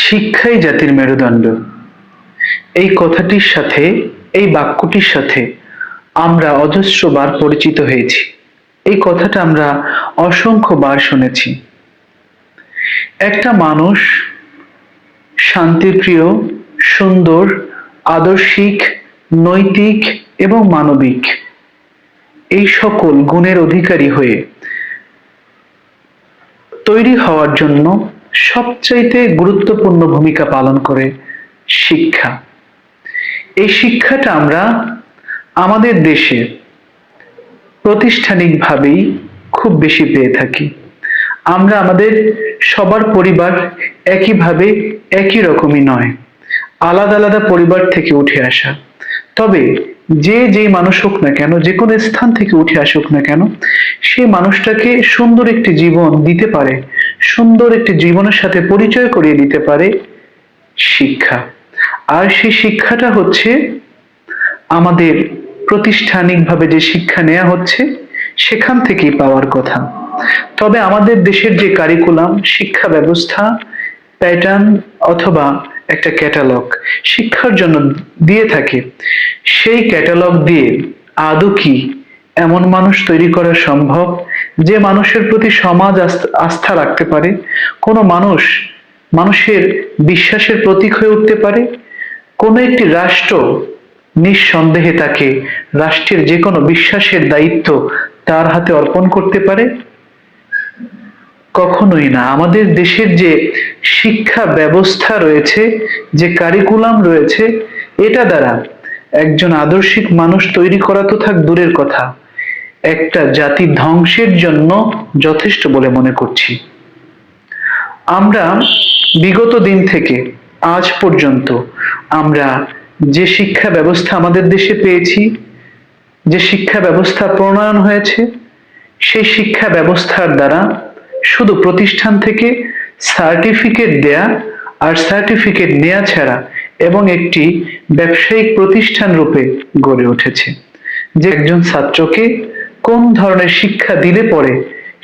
শিক্ষাই জাতির মেরুদণ্ড। এই কথাটির সাথে, এই বাক্যটির সাথে আমরা অজস্রবার পরিচিত হয়েছি। এই কথাটা আমরা অসংখ্যবার শুনেছি। একটা মানুষ শান্তিপ্রিয়, সুন্দর, আদর্শিক, নৈতিক এবং মানবিক এই সকল গুণের অধিকারী হয়ে তৈরি হওয়ার জন্য সবচাইতে গুরুত্বপূর্ণ ভূমিকা পালন করে শিক্ষা। এই শিক্ষাটা আমরা আমাদের দেশে প্রাতিষ্ঠানিকভাবেই খুব বেশি পেয়ে থাকি। আমরা আমাদের সবার পরিবার একইভাবে একই রকমই নয়, আলাদা আলাদা পরিবার থেকে উঠে আসা। তবে যে মানুষ হোক না কেন, যে কোনো স্থান থেকে উঠে আসুক না কেন, সেই মানুষটাকে সুন্দর একটি জীবন দিতে পারে, সুন্দর একটি জীবনের সাথে পরিচয় করিয়ে দিতে পারে শিক্ষা। আর সেই শিক্ষাটা হচ্ছে আমাদের প্রাতিষ্ঠানিকভাবে যে শিক্ষা নেওয়া হচ্ছে সেখান থেকেই পাওয়ার কথা। তবে আমাদের দেশের যে কারিকুলাম, শিক্ষা ব্যবস্থা, প্যাটার্ন অথবা একটা ক্যাটালগ শিক্ষার জন্য দিয়ে থাকে, সেই ক্যাটালগ দিয়ে আদৌ কি এমন মানুষ তৈরি করা সম্ভব যে মানুষের প্রতি সমাজ আস্থা রাখতে পারে, কোনো মানুষ মানুষের বিশ্বাসের প্রতীক হয়ে উঠতে পারে? কোনো একটি রাষ্ট্র নিঃসন্দেহে তাকে রাষ্ট্রের যে কোনো বিশ্বাসের দায়িত্ব তার হাতে অর্পণ করতে পারে? কখনোই না। আমাদের দেশের যে শিক্ষা ব্যবস্থা রয়েছে, যে কারিকুলাম রয়েছে, এটা দ্বারা একজন আদর্শিক মানুষ তৈরি করা তো থাক দূরের কথা, একটা জাতি ধ্বংসের জন্য যথেষ্ট বলে মনে করছি। আমরা বিগত দিন থেকে আজ পর্যন্ত আমরা যে শিক্ষা ব্যবস্থা আমাদের দেশে পেয়েছি, যে শিক্ষা ব্যবস্থা প্রণয়ন হয়েছে, সেই শিক্ষা ব্যবস্থার দ্বারা শুধু প্রতিষ্ঠান থেকে সার্টিফিকেট দেয়া আর সার্টিফিকেট নেওয়া ছাড়া এবং একটি ব্যবসায়িক প্রতিষ্ঠান রূপে গড়ে উঠেছে। যে একজন ছাত্রকে কোন ধরনের শিক্ষা দিলে পরে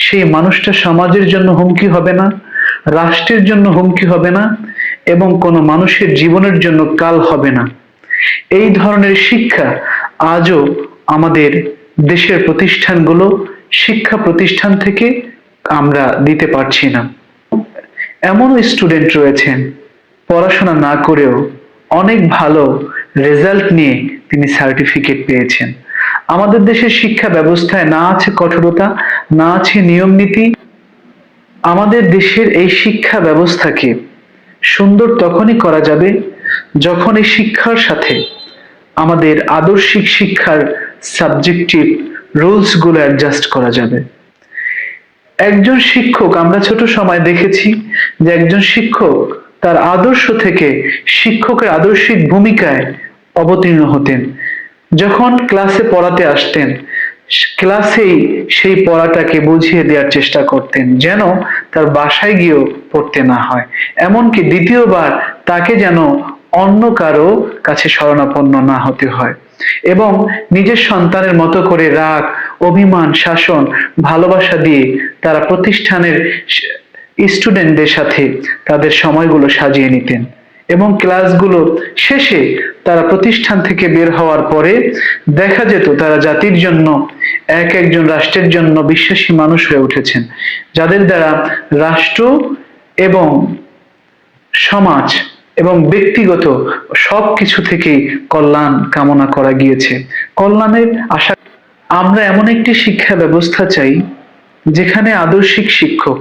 সেই মানুষটা সমাজের জন্য হুমকি হবে না, রাষ্ট্রের জন্য হুমকি হবে না এবং কোনো মানুষের জীবনের জন্য কাল হবে না, এই ধরনের শিক্ষা আজও আমাদের দেশের প্রতিষ্ঠানগুলো, শিক্ষা প্রতিষ্ঠান থেকে আমরা দিতে পারছি না। এমনও স্টুডেন্ট রয়েছেন পড়াশোনা না করেও অনেক ভালো রেজাল্ট নিয়ে তিনি সার্টিফিকেট পেয়েছেন। আমাদের দেশের শিক্ষা ব্যবস্থায় না আছে কঠোরতা, না আছে নিয়ম নীতি। আমাদের দেশের এই শিক্ষা ব্যবস্থাকে সুন্দর তখনই করা যাবে যখন এই শিক্ষার সাথে আমাদের আদর্শিক শিক্ষার সাবজেক্টিভ রুলস গুলো অ্যাডজাস্ট করা যাবে। একজন শিক্ষক, আমরা ছোট সময় দেখেছি যে একজন শিক্ষক তার আদর্শ থেকে শিক্ষকের আদর্শিক ভূমিকায় অবতীর্ণ হতেন। যখন ক্লাসে পড়াতে আসতেন, ক্লাসেই সেই পড়াটাকে বুঝিয়ে দেওয়ার চেষ্টা করতেন, যেন তার বাসায় গিয়েও পড়তে না হয়, এমনকি দ্বিতীয়বার তাকে যেন অন্য কারো কাছে শরণাপন্ন না হতে হয়। এবং নিজের সন্তানের মতো করে রাগ, অভিমান, শাসন, ভালোবাসা দিয়ে তারা প্রতিষ্ঠানের স্টুডেন্টদের সাথে তাদের সময়গুলো সাজিয়ে নিতেন। এবং ক্লাসগুলো শেষে তারা প্রতিষ্ঠান থেকে বের হওয়ার পরে দেখা যেত তারা জাতির জন্য, একজন রাষ্ট্রের জন্য বিশ্বাসী মানুষ হয়ে উঠেছেন, যাদের দ্বারা রাষ্ট্র এবং সমাজ এবং ব্যক্তিগত সবকিছু থেকেই কল্যাণ কামনা করা গিয়েছে, কল্যাণের আশা। আমরা এমন একটি শিক্ষা ব্যবস্থা চাই যেখানে আদর্শিক শিক্ষক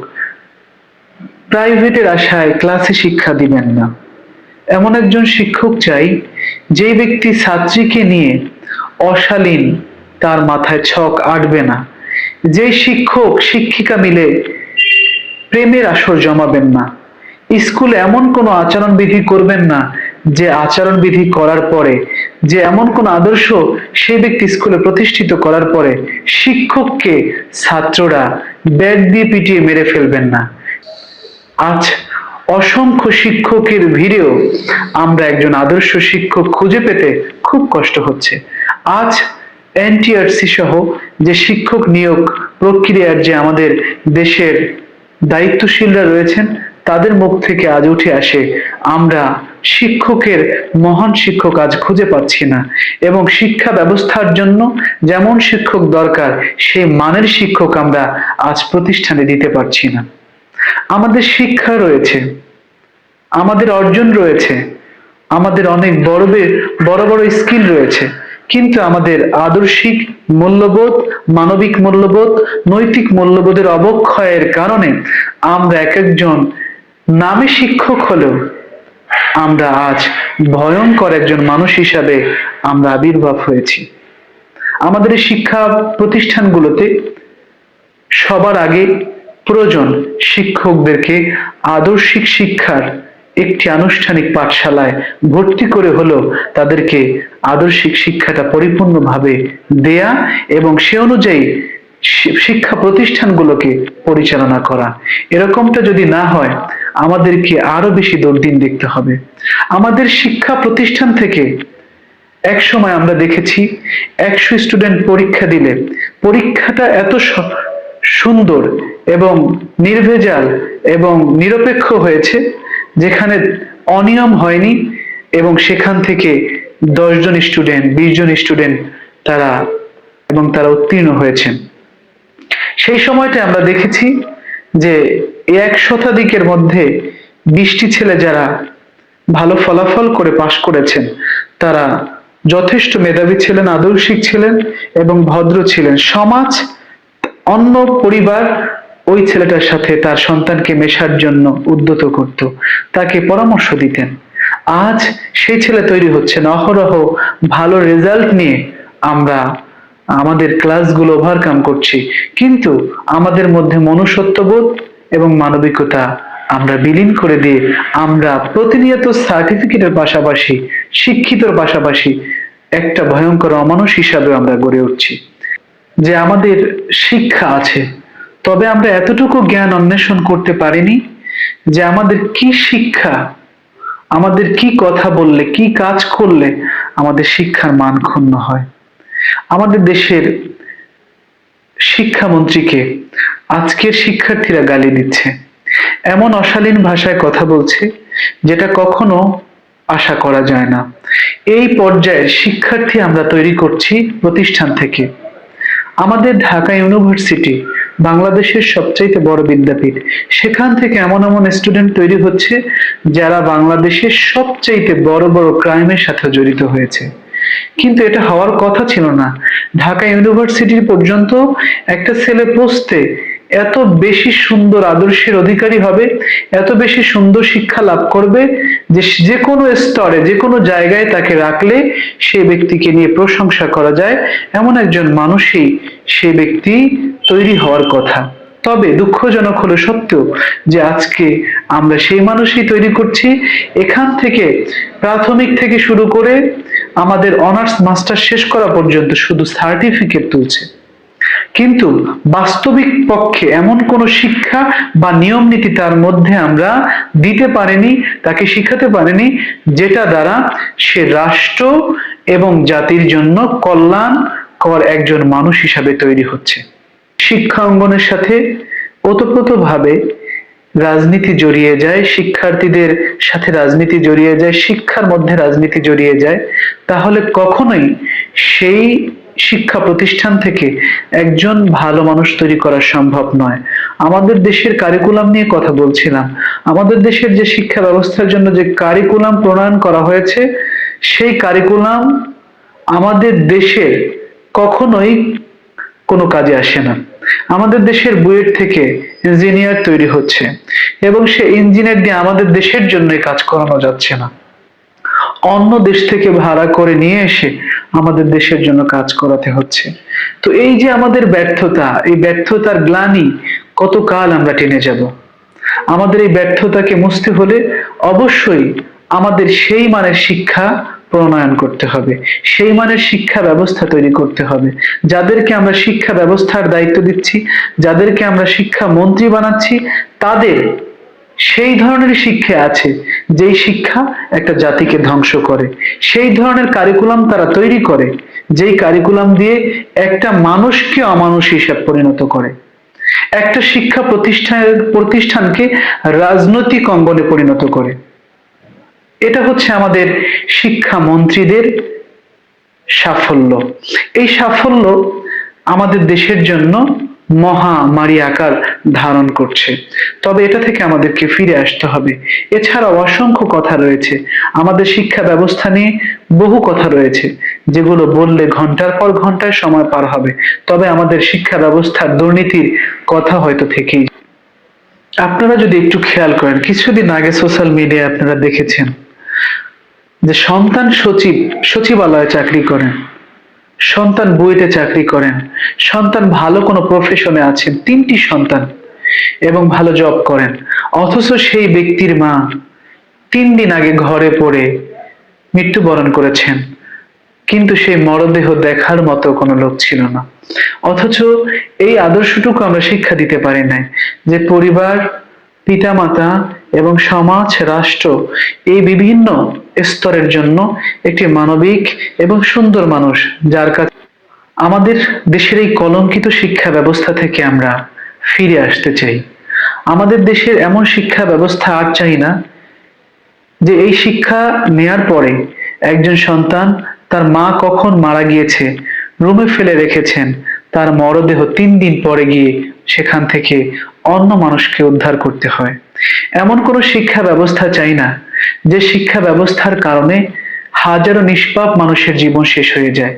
প্রাইভেটের আশায় ক্লাসে শিক্ষা দিবেন না। এমন একজন শিক্ষক চাই যে ব্যক্তি ছাত্রীকে নিয়ে অশালীন তার মাথায় ছক আটবে না, যে শিক্ষক শিক্ষিকা মিলে প্রেমের আসর জমাবেন না, স্কুলে এমন কোনো আচরণবিধি করবেন না যে আচরণবিধি করার পরে, যে এমন কোন আদর্শ সেই ব্যক্তি স্কুলে প্রতিষ্ঠিত করার পরে শিক্ষককে ছাত্ররা ব্যাট দিয়ে পিটিয়ে মেরে ফেলবেন না। আজ অসংখ্য শিক্ষকের ভিড়েও আমরা একজন আদর্শ শিক্ষক খুঁজে পেতে খুব কষ্ট হচ্ছে। আজ এনটিআরসি সহ যে শিক্ষক নিয়োগ প্রক্রিয়ার যে আমাদের দেশের দায়িত্বশীলরা রয়েছেন তাদের মুখ থেকে আজ উঠে আসে, আমরা শিক্ষকের মহান শিক্ষক আজ খুঁজে পাচ্ছি না, এবং শিক্ষা ব্যবস্থার জন্য যেমন শিক্ষক দরকার সেই মানের শিক্ষক আমরা আজ প্রতিষ্ঠানে দিতে পারছি না। আমাদের শিক্ষা রয়েছে, আমাদের অর্জন রয়েছে, আমাদের অনেক বড় বড় বড় স্কিল রয়েছে, কিন্তু আমাদের আদর্শিক মূল্যবোধ, মানবিক মূল্যবোধ, নৈতিক মূল্যবোধের অবক্ষয়ের কারণে আমরা এক একজন নামে শিক্ষক হলেও আমরা আজ ভয়ঙ্কর একজন মানুষ হিসাবে আমরা আবির্ভাব হয়েছি। আমাদের এই শিক্ষা প্রতিষ্ঠানগুলোতে সবার আগে প্রয়োজন শিক্ষকদেরকে আদর্শিক শিক্ষার একটি আনুষ্ঠানিক পাঠশালায় ভর্তি করে হলেও তাদেরকে আদর্শিক শিক্ষাটা পরিপূর্ণভাবে দেয়া এবং সে অনুযায়ী শিক্ষা প্রতিষ্ঠানগুলোকে পরিচালনা করা। এরকমটা যদি না হয় আমাদেরকে আরো বেশি দুর্দিন দেখতে হবে। আমাদের শিক্ষা প্রতিষ্ঠান থেকে এক সময় আমরা দেখেছি 100 স্টুডেন্ট পরীক্ষা দিলে পরীক্ষাটা এত সুন্দর এবং নির্ভেজাল এবং নিরপেক্ষ হয়েছে, যেখানে অনিয়ম হয়নি, এবং সেখান থেকে 10 জন স্টুডেন্ট, 20 জন স্টুডেন্ট তারা উত্তীর্ণ হয়েছেন। সেই সময়টা আমরা দেখেছি যে 1 শতাধিকের মধ্যে 20টি ছেলে যারা ভালো ফলাফল করে পাশ করেছেন তারা যথেষ্ট মেধাবী ছিলেন, আদর্শিক ছিলেন এবং ভদ্র ছিলেন। সমাজ, অন্য পরিবার ওই ছেলেটার সাথে তার সন্তানকে মেশার জন্য উদ্যত করত, তাকে পরামর্শ দিতেন। আজ সেই ছেলে তৈরি হচ্ছে না, অহরহ ভালো রেজাল্ট নিয়ে আমরা আমাদের ক্লাসগুলো ওভারকাম করছি, কিন্তু আমাদের মধ্যে মনুষ্যত্ববোধ এবং মানবিকতা আমরা বিলীন করে দিয়ে আমরা প্রতিনিয়ত সার্টিফিকেটের পাশাপাশি, শিক্ষিতর পাশাপাশি একটা ভয়ঙ্কর অমানুষ হিসাবে আমরা গড়ে উঠছি। যে আমাদের শিক্ষা আছে, তবে আমরা এতটুকু জ্ঞান অন্বেষণ করতে পারিনি যে আমাদের কি শিক্ষা, আমাদের কি কথা বললে, কি কাজ করলে আমাদের শিক্ষার মান ক্ষুণ্ণ হয়। আমাদের দেশের শিক্ষামন্ত্রীকে আজকের শিক্ষার্থীরা গালি দিচ্ছে, এমন অশালীন ভাষায় কথা বলছে যেটা কখনো আশা করা যায় না। এই পর্যায়ের শিক্ষার্থী আমরা তৈরি করছি প্রতিষ্ঠান থেকে। আমাদের ঢাকা ইউনিভার্সিটি বাংলাদেশের সবচাইতে বড় বিদ্যাপীঠ, সেখান থেকে এমন এমন স্টুডেন্ট তৈরি হচ্ছে যারা বাংলাদেশের সবচাইতে বড় বড় ক্রাইমের সাথে জড়িত হয়েছে, কিন্তু এটা হওয়ার কথা ছিল না। ঢাকা ইউনিভার্সিটির পর্যন্ত একটা ছেলে পৌঁছতে এত বেশি সুন্দর আদর্শের অধিকারী হবে, এত বেশি সুন্দর শিক্ষা লাভ করবে যে যে কোনো স্তরে, যে কোনো জায়গায় তাকে রাখলে সে ব্যক্তিকে নিয়ে প্রশংসা করা যায়, এমন একজন মানুষই সে ব্যক্তি তৈরি হওয়ার কথা। তবে দুঃখজনক হলো সত্য যে আজকে আমরা সেই মানুষই তৈরি করছি, এখান থেকে প্রাথমিক থেকে শুরু করে আমাদের অনার্স মাস্টার শেষ করা পর্যন্ত শুধু সার্টিফিকেট তুলছে, কিন্তু বাস্তবিক পক্ষে এমন কোন শিক্ষা বা নিয়ম নীতি তার মধ্যে আমরা দিতে পারিনি, তাকে শিখাতে পারিনি যেটা দ্বারা সে রাষ্ট্র এবং জাতির জন্য কল্যাণকর একজন মানুষ হিসাবে তৈরি হচ্ছে। শিক্ষা অঙ্গনের সাথে ওতপ্রোতভাবে রাজনীতি জড়িয়ে যায়, শিক্ষার্থীদের সাথে রাজনীতি জড়িয়ে যায়, শিক্ষার মধ্যে রাজনীতি জড়িয়ে যায়, তাহলে কখনোই সেই শিক্ষা প্রতিষ্ঠান থেকে একজন ভালো মানুষ তৈরি করা সম্ভব নয়। আমাদের দেশের কারিকুলাম নিয়ে কথা বলছিলাম। আমাদের দেশের যে শিক্ষা ব্যবস্থার জন্য যে কারিকুলাম প্রণয়ন করা হয়েছে, সেই কারিকুলাম আমাদের দেশের কখনোই কোনো কাজে আসে না। আমাদের দেশের বুয়েট থেকে ইঞ্জিনিয়ার তৈরি হচ্ছে এবং সে ইঞ্জিনিয়ার দিয়ে আমাদের দেশের জন্য কাজ করানো যাচ্ছে না, অন্য দেশ থেকে ভাড়া করে নিয়ে এসে আমাদের দেশের জন্য কাজ করাতে হচ্ছে। তো এই যে আমাদের ব্যর্থতা, এই ব্যর্থতার গ্লানি কতকাল আমরা টেনে যাব? আমাদের এই ব্যর্থতাকে মুছতে হলে অবশ্যই আমাদের সেই মানের শিক্ষা প্রণয়ন করতে হবে, সেই মানের শিক্ষা ব্যবস্থা তৈরি করতে হবে। যাদেরকে আমরা শিক্ষা ব্যবস্থার দায়িত্ব দিচ্ছি, যাদেরকে আমরা শিক্ষা মন্ত্রী বানাচ্ছি, তাদের সেই ধরনের শিক্ষা আছে যেই শিক্ষা একটা জাতিকে ধ্বংস করে। সেই ধরনের কারিকুলাম তারা তৈরি করে যেই কারিকুলাম দিয়ে একটা মানুষকে অমানুষ হিসাবে পরিণত করে। একটা শিক্ষা প্রতিষ্ঠানকে রাজনৈতিক অঙ্গনে পরিণত করে। এটা হচ্ছে আমাদের শিক্ষা মন্ত্রীদের সাফল্য। এই সাফল্য আমাদের দেশের জন্য মহামারী আকার ধারণ করছে। তবে এটা থেকে আমাদেরকে ফিরে আসতে হবে। এছাড়াও অসংখ্য কথা রয়েছে, আমাদের শিক্ষা ব্যবস্থা নিয়ে বহু কথা রয়েছে, যেগুলো বললে ঘন্টার পর ঘন্টায় সময় পার হবে। তবে আমাদের শিক্ষা ব্যবস্থার দুর্নীতির কথা হয়তো থেকেই। আপনারা যদি একটু খেয়াল করেন, কিছুদিন আগে সোশ্যাল মিডিয়ায় আপনারা দেখেছেন যে সন্তান সচিবালয়ে চাকরি করেন, সন্তান বুয়েটে চাকরি করেন, সন্তান ভালো কোনো প্রফেশনে আছেন, 3টি সন্তান, এবং ভালো জব করেন, অথচ সেই ব্যক্তির মা 3 দিন আগে ঘরে পড়ে মৃত্যুবরণ করেছেন, কিন্তু সেই মরদেহ দেখার মতো কোনো লোক ছিল না। অথচ এই আদর্শটুকু আমরা শিক্ষা দিতে পারি নাই, যে পরিবার, পিতামাতা এবং সমাজ, রাষ্ট্র, এই বিভিন্ন স্তরের জন্য একটি মানবিক এবং সুন্দর মানুষ, যার কাছে আমাদের দেশের এই কলঙ্কিত শিক্ষা ব্যবস্থা থেকে আমরা ফিরে আসতে চাই। আমাদের দেশের এমন শিক্ষা ব্যবস্থা আর চাই না যে এই শিক্ষা নেয়ার পরে একজন সন্তান তার মা কখন মারা গিয়েছে রুমে ফেলে রেখেছেন, তার মরদেহ 3 দিন পরে গিয়ে সেখান থেকে অন্য মানুষকে উদ্ধার করতে হয়। এমন কোনো শিক্ষা ব্যবস্থা চাই না যে শিক্ষা ব্যবস্থার কারণে হাজারো নিষ্পাপ মানুষের জীবন শেষ হয়ে যায়।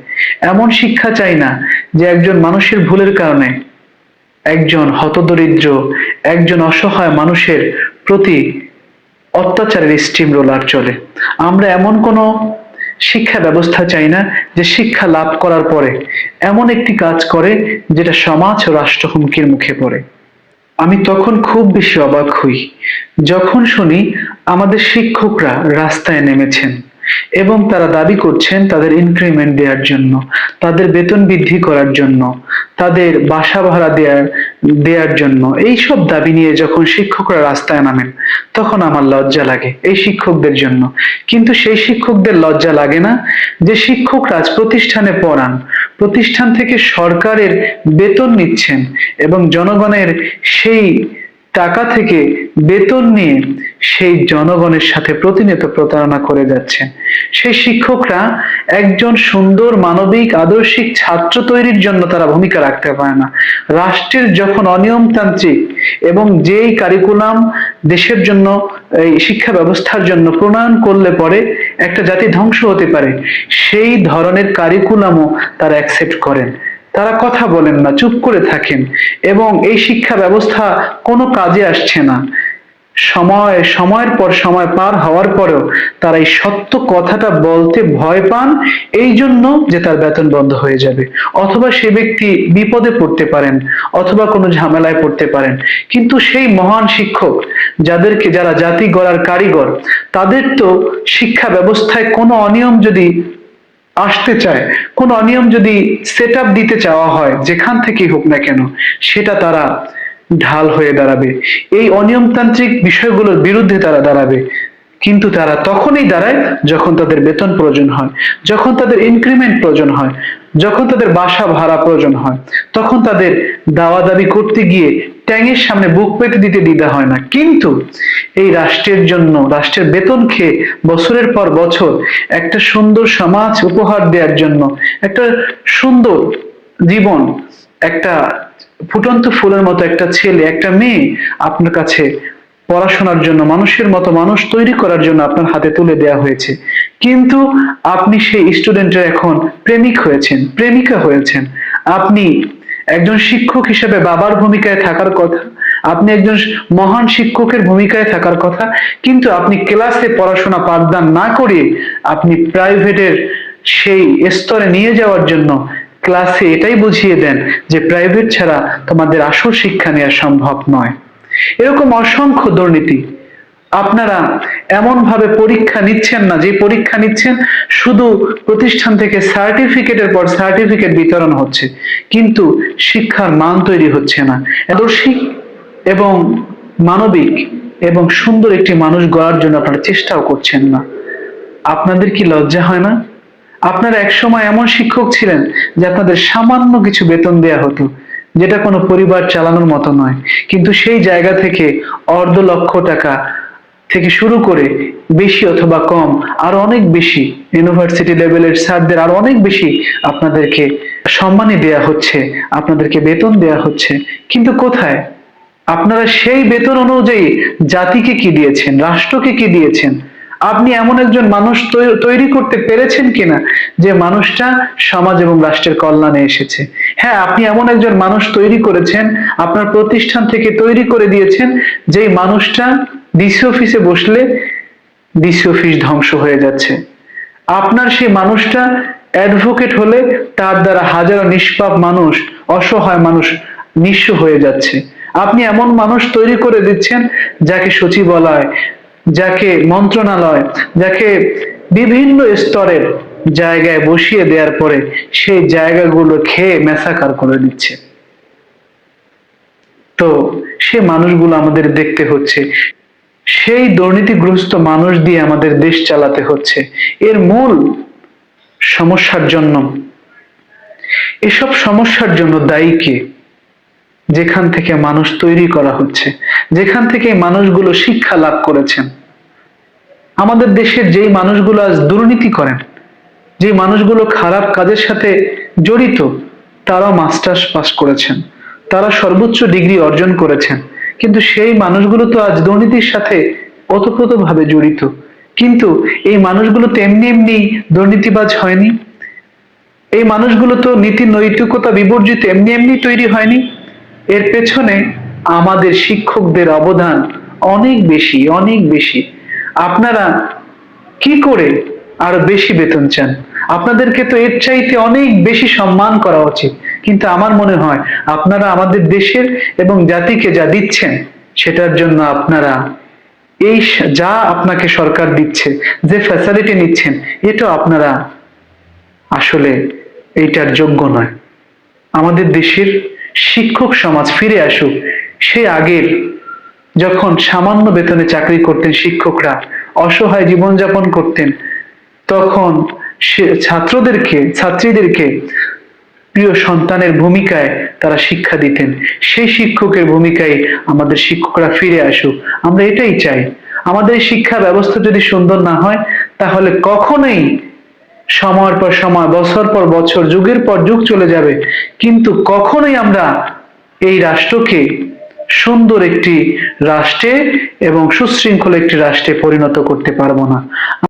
এমন শিক্ষা চাই না যে একজন মানুষের ভুলের কারণে একজন হতদরিদ্র, একজন অসহায় মানুষের প্রতি অত্যাচারের স্টিম রোলার চলে। আমরা এমন কোনো শিক্ষা ব্যবস্থা চাই না যে শিক্ষা লাভ করার পরে এমন একটি কাজ করে যেটা সমাজ ও রাষ্ট্র হুমকির মুখে পড়ে। আমি তখন খুব বেশি অবাক হই যখন শুনি আমাদের শিক্ষকরা রাস্তায় নেমেছেন এবং তারা দাবি করছেন তাদের ইনক্রিমেন্ট দেওয়ার জন্য, তাদের বেতন বৃদ্ধি করার জন্য, তাদের বাসা ভাড়া দেওয়ার জন্য। এইসব দাবি নিয়ে যখন শিক্ষকরা রাস্তায় নামেন, তখন আমার লজ্জা লাগে এই শিক্ষকদের জন্য। কিন্তু সেই শিক্ষকদের লজ্জা লাগে না যে শিক্ষকরা আজ প্রতিষ্ঠানে পড়ান, প্রতিষ্ঠান থেকে সরকারের বেতন নিচ্ছেন এবং জনগণের সেই টাকা থেকে বেতন নিয়ে সেই জনগণের সাথে প্রতিনিয়ত প্রতারণা করে যাচ্ছেন। সেই শিক্ষকরা একজন সুন্দর মানবিক আদর্শিক ছাত্র তৈরির জন্য তারা ভূমিকা রাখতে পারে না। রাষ্ট্রের যখন অনিয়মতান্ত্রিক এবং যেই কারিকুলাম দেশের জন্য, এই শিক্ষা ব্যবস্থার জন্য প্রণয়ন করলে পরে একটা জাতি ধ্বংস হতে পারে, সেই ধরনের কারিকুলামও তারা অ্যাকসেপ্ট করেন। তারা কথা বলেন না, চুপ করে থাকেন, এবং এই শিক্ষা ব্যবস্থা কোনো কাজে আসছে না। সময়ের পর সময় পার হওয়ার পরেও তারা এই সত্য কথাটা বলতে ভয় পান, এই জন্য যে তার বেতন বন্ধ হয়ে যাবে, অথবা সে ব্যক্তি বিপদে পড়তে পারেন, অথবা কোনো ঝামেলায় পড়তে পারেন। কিন্তু সেই মহান শিক্ষক যারা জাতি গড়ার কারিগর, তাদের তো শিক্ষা ব্যবস্থায় কোনো অনিয়ম যদি আসতে চায়, কোন অনিয়ম যদি সেট আপ দিতে চাওয়া হয়, যেখান থেকেই হোক না কেন, সেটা তারা ঢাল হয়ে দাঁড়াবে, এই অনিয়মতান্ত্রিক বিষয়গুলোর বিরুদ্ধে তারা দাঁড়াবে। কিন্তু তারা তখনই দাঁড়ায় যখন তাদের বেতন প্রয়োজন হয়, যখন তাদের ইনক্রিমেন্ট প্রয়োজন হয়, যখন তাদের বাসা ভাড়া প্রয়োজন হয়, তখন তাদের দাওয়া দাবি করতে গিয়ে ট্যাঙের সামনে বুক পেতে দিতে দ্বিধা হয় না। কিন্তু এই রাষ্ট্রের জন্য, রাষ্ট্রের বেতন খেয়ে বছরের পর বছর একটা সুন্দর সমাজ উপহার দেওয়ার জন্য, একটা সুন্দর জীবন, একটা ফুটন্ত ফুলের মতো একটা ছেলে, একটা মেয়ে আপনার কাছে পড়াশোনার জন্য, মানুষের মতো মানুষ তৈরি করার জন্য আপনার হাতে তুলে দেওয়া হয়েছে, কিন্তু আপনি সেই স্টুডেন্টের এখন প্রেমিক হয়েছেন, প্রেমিকা হয়েছেন। আপনি একজন শিক্ষক হিসেবে বাবার ভূমিকায় থাকার কথা, আপনি একজন মহান শিক্ষকের ভূমিকায় থাকার কথা, কিন্তু আপনি ক্লাসে পড়াশোনা পাঠদান না করে আপনি প্রাইভেটের সেই স্তরে নিয়ে যাওয়ার জন্য ক্লাসে এটাই বুঝিয়ে দেন যে প্রাইভেট ছাড়া তোমাদের আসল শিক্ষা নেওয়া সম্ভব নয়। এরকম অসংখ্য দুর্নীতি। আপনারা এমন ভাবে পরীক্ষা নিচ্ছেন না, যে পরীক্ষা নিচ্ছেন শুধু প্রতিষ্ঠান থেকে সার্টিফিকেটের পর সার্টিফিকেট বিতরণ হচ্ছে, কিন্তু শিক্ষার মান তৈরি হচ্ছে না। আদর্শিক এবং মানবিক এবং সুন্দর একটি মানুষ গড়ার জন্য আপনারা চেষ্টাও করছেন না। আপনাদের কি লজ্জা হয় না? আপনারা একসময় এমন শিক্ষক ছিলেন যে আপনাদের সামান্য কিছু বেতন দেয়া হতো, যেটা কোনো পরিবার চালানোর মতো নয়, কিন্তু সেই জায়গা থেকে অর্ধ লক্ষ টাকা থেকে শুরু করে বেশি অথবা কম আরো অনেক বেশি ইউনিভার্সিটি লেভেলের স্যারদের আরো অনেক বেশি আপনাদেরকে সম্মানী দেয়া হচ্ছে, আপনাদেরকে বেতন দেয়া হচ্ছে। কিন্তু কোথায় আপনারা সেই বেতন অনুযায়ী জাতিকে কি দিয়েছেন, রাষ্ট্রকে কি দিয়েছেন? আপনি এমন একজন মানুষ তৈরি করতে পেরেছেন কিনা যে মানুষটা সমাজ এবং রাষ্ট্রের কল্যাণে এসেছে? হ্যাঁ, আপনি এমন একজন মানুষ তৈরি করেছেন, আপনার প্রতিষ্ঠান থেকে তৈরি করে দিয়েছেন, যে মানুষটা ডিসি অফিসে বসলে ডিসি অফিস ধ্বংস হয়ে যাচ্ছে। আপনার সেই মানুষটা অ্যাডভোকেট হলে তার দ্বারা হাজারো নিষ্পাপ মানুষ, অসহায় মানুষ নিঃস্ব হয়ে যাচ্ছে। আপনি এমন মানুষ তৈরি করে দিচ্ছেন যাকে সচিবালয়, যাকে মন্ত্রণালয়, যাকে বিভিন্ন স্তরের জায়গায় বসিয়ে দেওয়ার পরে সেই জায়গাগুলো খেয়ে ম্যাসাকার করে দিচ্ছে। তো সে মানুষগুলো আমাদের দেখতে হচ্ছে, সেই দুর্নীতিগ্রস্ত মানুষ দিয়ে আমাদের দেশ চালাতে হচ্ছে। এর মূল সমস্যার জন্য, এসব সমস্যার জন্য দায়ী কে? যেখান থেকে মানুষ তৈরি করা হচ্ছে, যেখান থেকে মানুষগুলো শিক্ষা লাভ করেছেন। আমাদের দেশের যেই মানুষগুলো আজ দুর্নীতি করেন, যে মানুষগুলো খারাপ কাজের সাথে জড়িত, তারা মাস্টার্স পাস করেছেন, তারা সর্বোচ্চ ডিগ্রি অর্জন করেছেন, কিন্তু সেই মানুষগুলো তো আজ দুর্নীতির সাথে ওতপ্রোতভাবে জড়িত। কিন্তু এই মানুষগুলো তো এমনি এমনি দুর্নীতিবাজ হয়নি, এই মানুষগুলো তো নীতি নৈতিকতা বিবর্জিত এমনি এমনি তৈরি হয়নি। এর পেছনে আমাদের শিক্ষকদের অবদান অনেক বেশি, অনেক বেশি। আপনারা কি করে আরো বেশি বেতন চান? আপনাদেরকে তো এর চাইতে অনেক বেশি সম্মান করা উচিত। কিন্তু আমার মনে হয় আপনারা আমাদের দেশের এবং জাতিকে যা দিচ্ছেন সেটার জন্য আপনারা এই যা আপনাকে সরকার দিচ্ছে, যে ফ্যাসিলিটি নিচ্ছেন, এটা আপনারা আসলে এইটার যোগ্য নয়। আমাদের দেশের শিক্ষক সমাজ ফিরে আসুক সেই আগের, যখন সামান্য বেতনে চাকরি করতেন শিক্ষকরা, অসহায় জীবনযাপন করতেন, তখন ছাত্রীদেরকে প্রিয় সন্তানের ভূমিকায় তারা শিক্ষা দিতেন। সেই শিক্ষকের ভূমিকায় আমাদের শিক্ষকরা ফিরে আসুক, আমরা এটাই চাই। আমাদের শিক্ষা ব্যবস্থা যদি সুন্দর না হয়, তাহলে কখনোই, সময়ের পর সময়, বছর পর বছর, যুগের পর যুগ চলে যাবে, কিন্তু কখনোই আমরা এই রাষ্ট্রকে সুন্দর একটি রাষ্ট্রে এবং সুশৃঙ্খল একটি রাষ্ট্রে পরিণত করতে পারবো না।